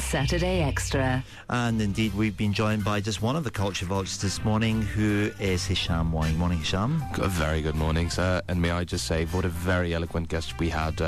Saturday Extra. And indeed, we've been joined by just one of the culture vultures this morning, who is Hisham Wine. Morning, Hisham. A very good morning, sir. And may I just say, what a very eloquent guest we had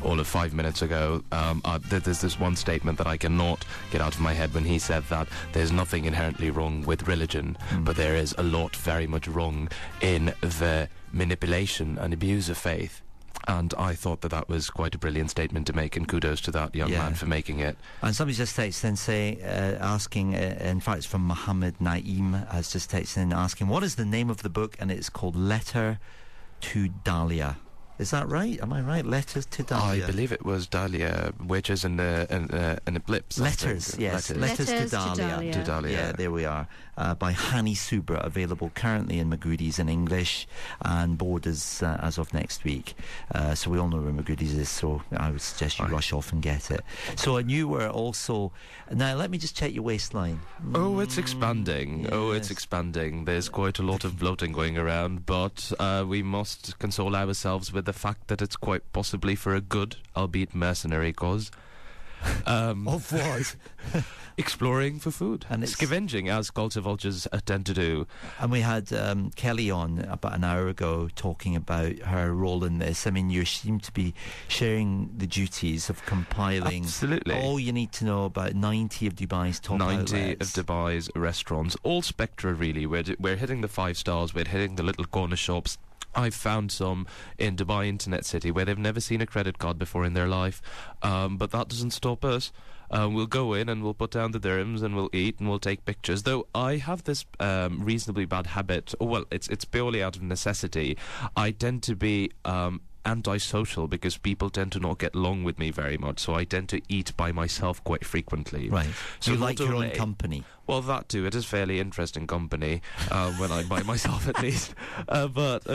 all of 5 minutes ago. There's this one statement that I cannot get out of my head when he said that there's nothing inherently wrong with religion, but there is a lot very much wrong in the manipulation and abuse of faith. And I thought that was quite a brilliant statement to make, and kudos to that young man for making it. And somebody just texted in asking, in fact it's from Mohammed Naeem, has just texted in asking, what is the name of the book? And it's called Letter to Dahlia. Is that right? Am I right? Letters to Dahlia. I believe it was Dahlia, Witches and a Blip. Letters, yes. Letters to Dahlia. To Dahlia. Yeah, there we are. By Hani Soubra, available currently in Magoody's in English and Borders as of next week. So we all know where Magoody's is, so I would suggest you rush off and get it. So, and you were also... Now, let me just check your waistline. Oh, it's expanding. Yes. Oh, it's expanding. There's quite a lot of bloating going around, but we must console ourselves with the fact that it's quite possibly for a good, albeit mercenary cause. Of what? Exploring for food and scavenging, as culture vultures tend to do. And we had Kelly on about an hour ago talking about her role in this. I mean, you seem to be sharing the duties of compiling all you need to know about 90 of Dubai's top 90 outlets. of Dubai's restaurants, all spectra really. We're hitting the 5 stars, we're hitting the little corner shops. I've found some in Dubai Internet City where they've never seen a credit card before in their life, but that doesn't stop us. We'll go in and we'll put down the dirhams and we'll eat and we'll take pictures. Though I have this reasonably bad habit. Well, it's purely out of necessity. I tend to be antisocial because people tend to not get along with me very much, so I tend to eat by myself quite frequently. Right. So you like your own only company? Well, that too. It is fairly interesting company when I'm by myself, at least. But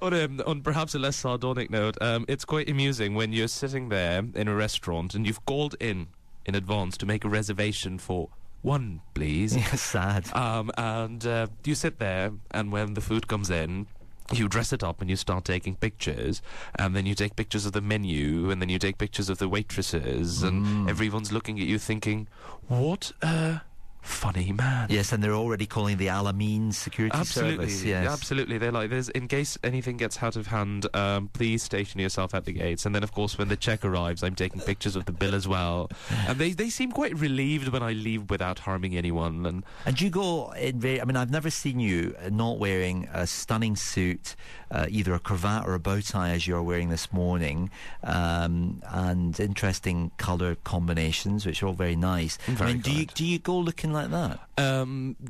on perhaps a less sardonic note, it's quite amusing when you're sitting there in a restaurant and you've called in advance to make a reservation for one, please. Yeah, sad. And you sit there, and when the food comes in, you dress it up and you start taking pictures, and then you take pictures of the menu, and then you take pictures of the waitresses, and everyone's looking at you thinking, what a funny man. Yes, and they're already calling the Alameen security service. Yes. Absolutely. They're like, in case anything gets out of hand, please station yourself at the gates. And then, of course, when the check arrives, I'm taking pictures of the bill as well. And they seem quite relieved when I leave without harming anyone. And you go in I mean, I've never seen you not wearing a stunning suit, either a cravat or a bow tie as you're wearing this morning, and interesting colour combinations, which are all very nice. Do you go looking like that?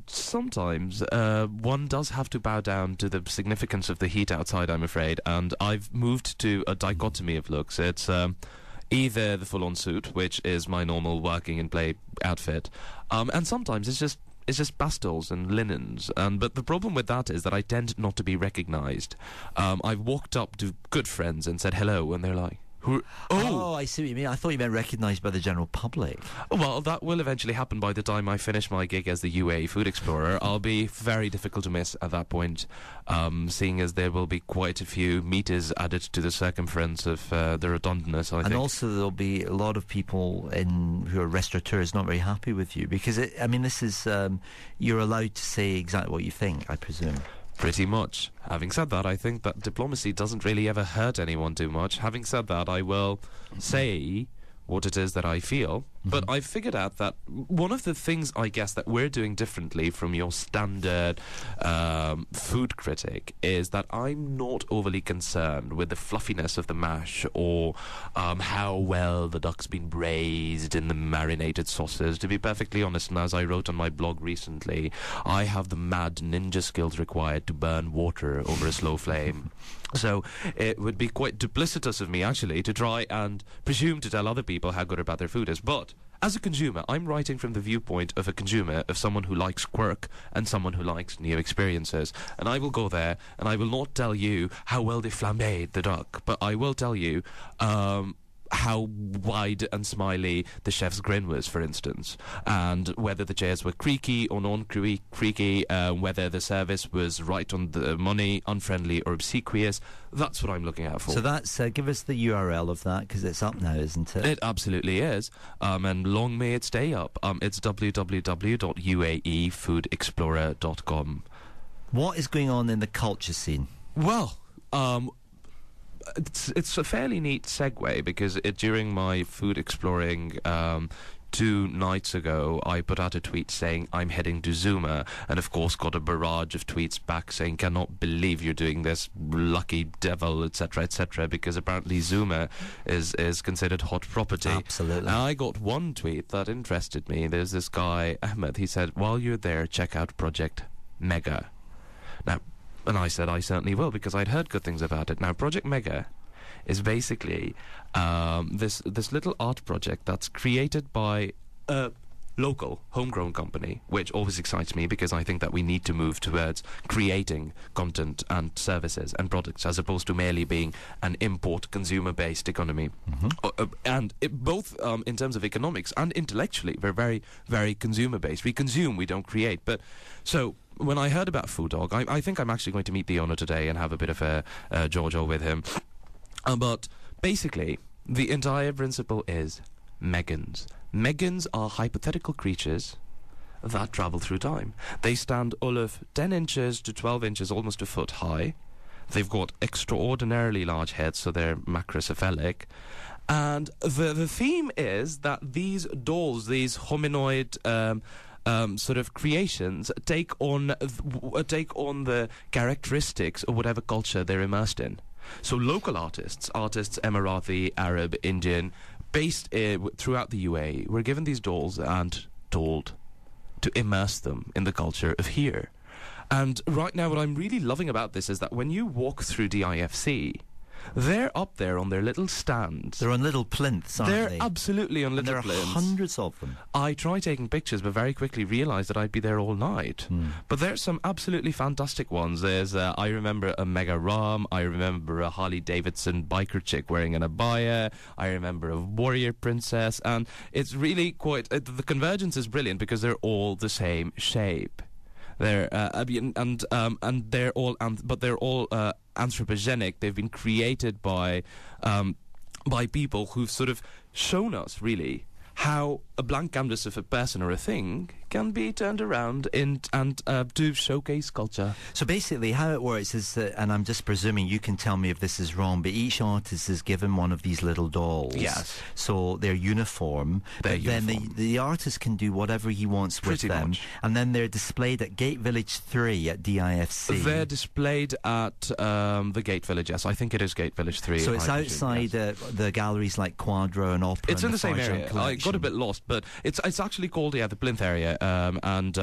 Sometimes one does have to bow down to the significance of the heat outside, I'm afraid, and I've moved to a dichotomy of looks. It's either the full-on suit, which is my normal working and play outfit, and sometimes it's just pastels and linens. But the problem with that is that I tend not to be recognised. I've walked up to good friends and said hello, and they're like, Oh, I see what you mean. I thought you meant recognised by the general public. Well, that will eventually happen by the time I finish my gig as the UAE Food Explorer. I'll be very difficult to miss at that point, seeing as there will be quite a few metres added to the circumference of the redundantness, I think. And also there'll be a lot of people who are restaurateurs not very happy with you, because, this is, you're allowed to say exactly what you think, I presume. Pretty much. Having said that, I think that diplomacy doesn't really ever hurt anyone too much. Having said that, I will say what it is that I feel. But I've figured out that one of the things, I guess, that we're doing differently from your standard food critic is that I'm not overly concerned with the fluffiness of the mash or how well the duck's been braised in the marinated sauces. To be perfectly honest, and as I wrote on my blog recently, I have the mad ninja skills required to burn water over a slow flame. So it would be quite duplicitous of me, actually, to try and presume to tell other people how good or bad their food is. But as a consumer, I'm writing from the viewpoint of a consumer, of someone who likes quirk and someone who likes new experiences. And I will go there, and I will not tell you how well they flambéed the duck, but I will tell you how wide and smiley the chef's grin was, for instance, and whether the chairs were creaky or non-creaky, whether the service was right on the money, unfriendly or obsequious. That's what I'm looking out for. So that's give us the URL of that, because it's up now, isn't it? It absolutely is, and long may it stay up. It's www.uaefoodexplorer.com. What is going on in the culture scene? Well, it's a fairly neat segue, because during my food exploring 2 nights ago, I put out a tweet saying I'm heading to Zuma, and of course got a barrage of tweets back saying, cannot believe you're doing this, lucky devil, etc., because apparently Zuma is considered hot property. Absolutely. And I got one tweet that interested me. There's this guy, Ahmed, he said, while you're there, check out Project Mega. Now, and I said I certainly will, because I'd heard good things about it. Now, Project Mega is basically this little art project that's created by a local, homegrown company, which always excites me, because I think that we need to move towards creating content and services and products, as opposed to merely being an import, consumer-based economy. And both in terms of economics and intellectually, we're very, very consumer-based. We consume, we don't create. But so when I heard about Food Dog, I think I'm actually going to meet the owner today and have a bit of a Giorgio with him. But basically, the entire principle is Megans. Megans are hypothetical creatures that travel through time. They stand all of 10 inches to 12 inches, almost a foot high. They've got extraordinarily large heads, so they're macrocephalic. And the theme is that these dolls, these hominoid sort of creations, take on the characteristics of whatever culture they're immersed in. So local artists Emirati, Arab, Indian, based throughout the UAE, were given these dolls and told to immerse them in the culture of here. And right now, what I'm really loving about this is that when you walk through DIFC, they're up there on their little stands. They're on little plinths, aren't they? They're absolutely on little plinths. There are hundreds of them. I tried taking pictures, but very quickly realised that I'd be there all night. But there's some absolutely fantastic ones. There's, I remember a Mega Ram. I remember a Harley Davidson biker chick wearing an abaya. I remember a warrior princess. And it's really quite... the convergence is brilliant, because they're all the same shape. They're and they're all anthropogenic. They've been created by people who've sort of shown us really how a blank canvas of a person or a thing can be turned around and to showcase culture. So basically how it works is that, and I'm just presuming, you can tell me if this is wrong, but each artist is given one of these little dolls. Yes. So they're uniform. Then the artist can do whatever he wants with them. Much. And then they're displayed at Gate Village 3 at DIFC. They're displayed at the Gate Village, yes. I think it is Gate Village 3. So it's outside the galleries like Quadro and Opera. It's in the same area. I got a bit lost, but it's actually called the Plinth area. And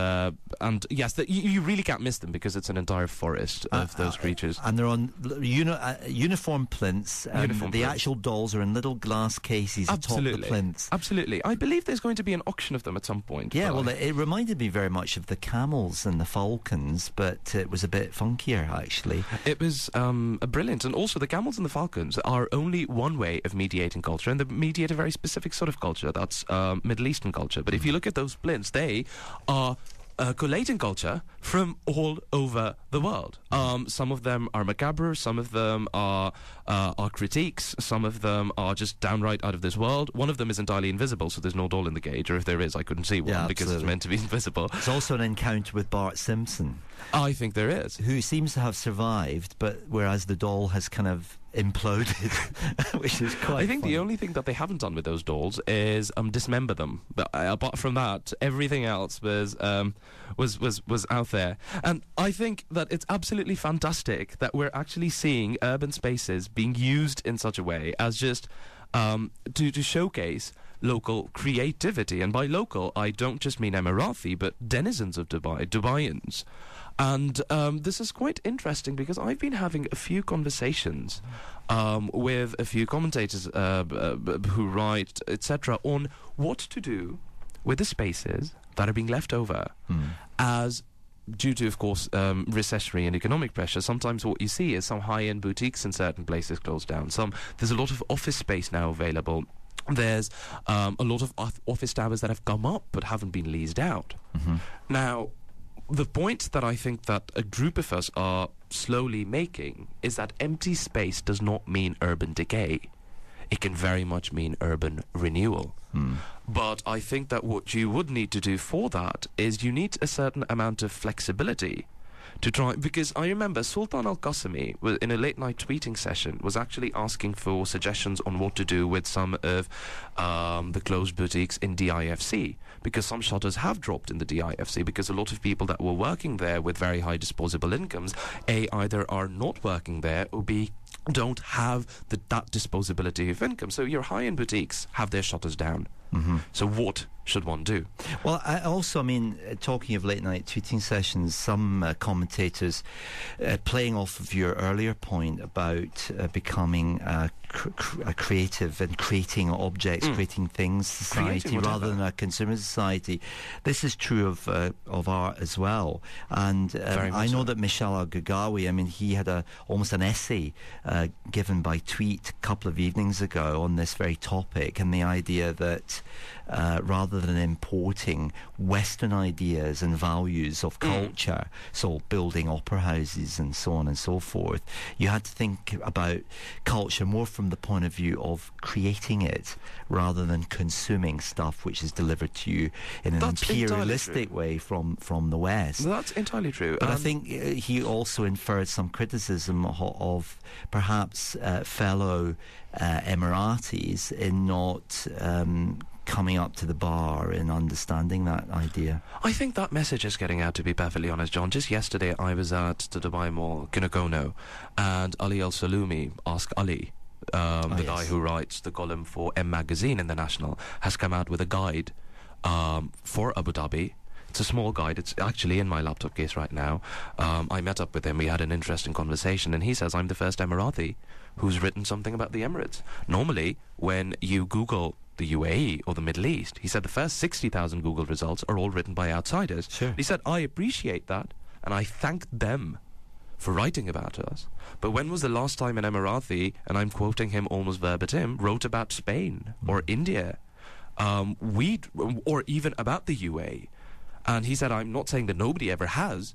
yes, you really can't miss them, because it's an entire forest of those creatures. And they're on uniform plinths. The actual dolls are in little glass cases atop the plinths. Absolutely. I believe there's going to be an auction of them at some point. Yeah, well, it reminded me very much of the camels and the falcons, but it was a bit funkier, actually. It was brilliant. And also, the camels and the falcons are only one way of mediating culture, and they mediate a very specific sort of culture. That's Middle Eastern culture. But if you look at those plinths, they are collating culture from all over the world. Some of them are macabre, some of them are critiques, some of them are just downright out of this world. One of them is entirely invisible, so there's no doll in the cage, or if there is, I couldn't see one, because it's meant to be invisible. There's also an encounter with Bart Simpson. I think there is. Who seems to have survived, but whereas the doll has kind of imploded, which is quite I think funny. The only thing that they haven't done with those dolls is dismember them. But apart from that, everything else was out there. And I think that it's absolutely fantastic that we're actually seeing urban spaces being used in such a way as just to showcase local creativity. And by local, I don't just mean Emirati, but denizens of Dubai, Dubaians. And this is quite interesting, because I've been having a few conversations with a few commentators who write, etc., on what to do with the spaces that are being left over as due to, of course, recessionary and economic pressure, sometimes what you see is some high-end boutiques in certain places closed down. There's a lot of office space now available. There's a lot of office towers that have come up but haven't been leased out. Mm-hmm. Now, the point that I think that a group of us are slowly making is that empty space does not mean urban decay. It can very much mean urban renewal. But I think that what you would need to do for that is you need a certain amount of flexibility to try, because I remember Sultan Al-Qasimi in a late night tweeting session was actually asking for suggestions on what to do with some of the closed boutiques in DIFC, because some shutters have dropped in the DIFC because a lot of people that were working there with very high disposable incomes, A, either are not working there, or B, don't have that disposability of income. So your high-end boutiques have their shutters down. Mm-hmm. So what should one do? Well, talking of late-night tweeting sessions, some commentators, playing off of your earlier point about becoming a creative and creating objects, creating things society rather than a consumer society. This is true of art as well. And I know that Michel Al-Gagawi, he had almost an essay given by tweet a couple of evenings ago on this very topic, and the idea that rather than importing Western ideas and values of culture, so building opera houses and so on and so forth, you had to think about culture more from the point of view of creating it rather than consuming stuff which is delivered to you in an imperialistic way from the West. That's entirely true. But I think he also inferred some criticism of perhaps fellow Emiratis in not coming up to the bar and understanding that idea. I think that message is getting out, to be perfectly honest, John. Just yesterday I was at the Dubai Mall, Kinakono, and Ali Al-Salumi, Ask Ali, the guy who writes the column for M Magazine in The National, has come out with a guide for Abu Dhabi. It's a small guide. It's actually in my laptop case right now. I met up with him. We had an interesting conversation, and he says, I'm the first Emirati who's written something about the Emirates. Normally, when you Google the UAE or the Middle East, he said the first 60,000 Google results are all written by outsiders. Sure. He said, I appreciate that, and I thank them for writing about us. But when was the last time an Emirati, and I'm quoting him almost verbatim, wrote about Spain or India, or even about the UAE? And he said, I'm not saying that nobody ever has,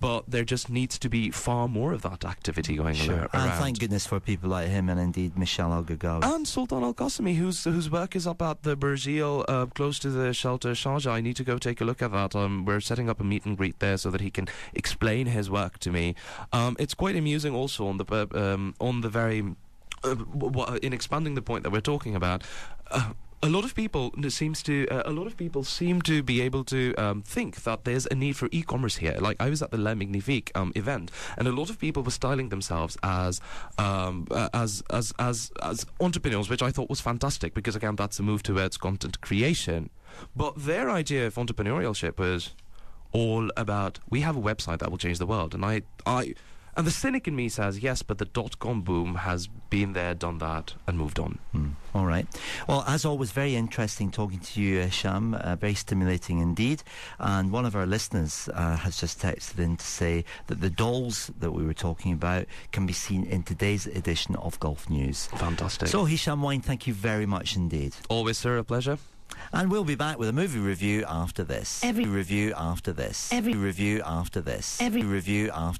but there just needs to be far more of that activity going around. And thank goodness for people like him and indeed Michel Al-Gagawi. And Sultan Al-Qasimi, whose work is up at the Burjeel, close to the shelter Sharjah. I need to go take a look at that. We're setting up a meet and greet there so that he can explain his work to me. It's quite amusing also on the very... in expanding the point that we're talking about... A lot of people seem to be able to think that there's a need for e-commerce here. Like I was at the Le Magnifique event, and a lot of people were styling themselves as entrepreneurs, which I thought was fantastic because again, that's a move towards content creation. But their idea of entrepreneurship was all about we have a website that will change the world, and And the cynic in me says, yes, but the dot-com boom has been there, done that, and moved on. All right. Well, as always, very interesting talking to you, Sham. Very stimulating indeed. And one of our listeners has just texted in to say that the dolls that we were talking about can be seen in today's edition of Golf News. Fantastic. So, Hisham Wine, thank you very much indeed. Always, sir, a pleasure. And we'll be back with a movie review after this. Every review after this. Every review after this. Every review after